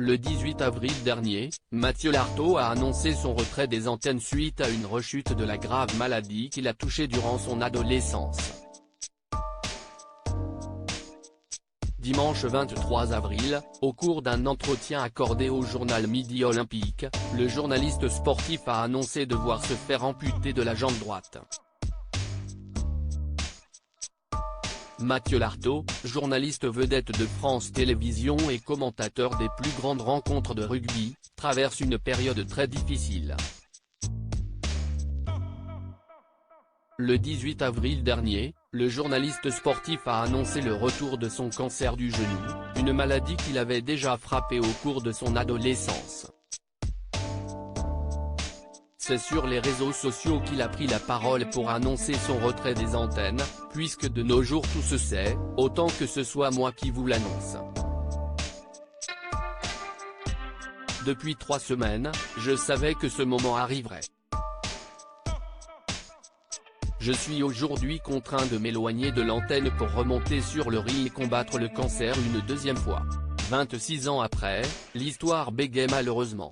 Le 18 avril dernier, Mathieu Lartaud a annoncé son retrait des antennes suite à une rechute de la grave maladie qui l'a touché durant son adolescence. Dimanche 23 avril, au cours d'un entretien accordé au journal Midi Olympique, le journaliste sportif a annoncé devoir se faire amputer de la jambe droite. Mathieu Lartaud, journaliste vedette de France Télévisions et commentateur des plus grandes rencontres de rugby, traverse une période très difficile. Le 18 avril dernier, le journaliste sportif a annoncé le retour de son cancer du genou, une maladie qu'il avait déjà frappé au cours de son adolescence. C'est sur les réseaux sociaux qu'il a pris la parole pour annoncer son retrait des antennes, puisque de nos jours tout se sait, autant que ce soit moi qui vous l'annonce. Depuis 3 semaines, je savais que ce moment arriverait. Je suis aujourd'hui contraint de m'éloigner de l'antenne pour remonter sur le ring et combattre le cancer une deuxième fois. 26 ans après, l'histoire bégaye malheureusement.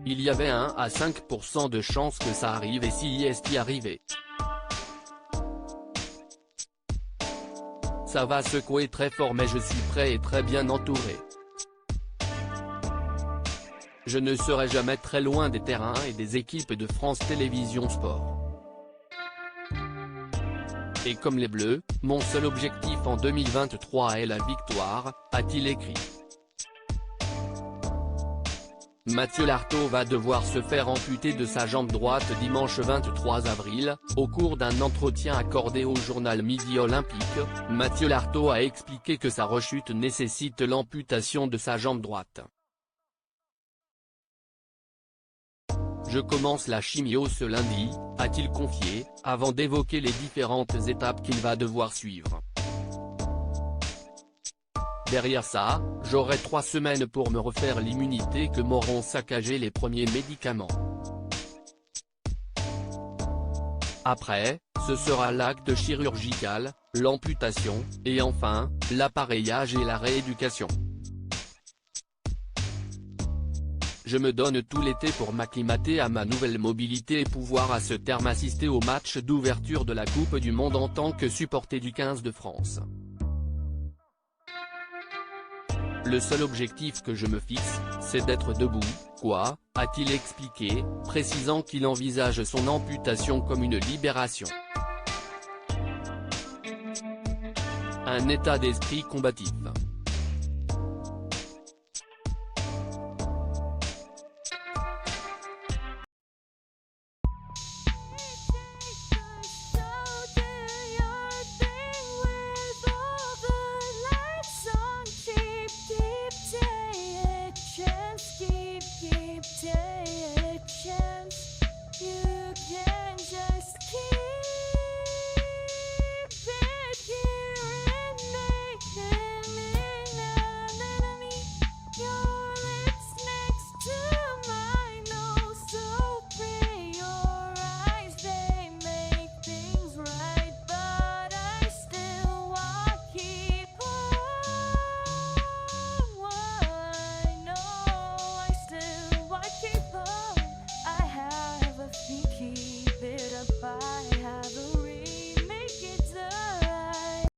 Il y avait 1 à 5% de chances que ça arrive et si est arrivé. Ça va secouer très fort mais je suis prêt et très bien entouré. Je ne serai jamais très loin des terrains et des équipes de France Télévisions Sport. Et comme les Bleus, mon seul objectif en 2023 est la victoire, a-t-il écrit. Mathieu Lartaud va devoir se faire amputer de sa jambe droite dimanche 23 avril, au cours d'un entretien accordé au journal Midi Olympique, Mathieu Lartaud a expliqué que sa rechute nécessite l'amputation de sa jambe droite. Je commence la chimio ce lundi, a-t-il confié, avant d'évoquer les différentes étapes qu'il va devoir suivre. Derrière ça, j'aurai 3 semaines pour me refaire l'immunité que m'auront saccagé les premiers médicaments. Après, ce sera l'acte chirurgical, l'amputation, et enfin, l'appareillage et la rééducation. Je me donne tout l'été pour m'acclimater à ma nouvelle mobilité et pouvoir à ce terme assister au match d'ouverture de la Coupe du Monde en tant que supporter du 15 de France. Le seul objectif que je me fixe, c'est d'être debout, quoi, a-t-il expliqué, précisant qu'il envisage son amputation comme une libération. Un état d'esprit combatif.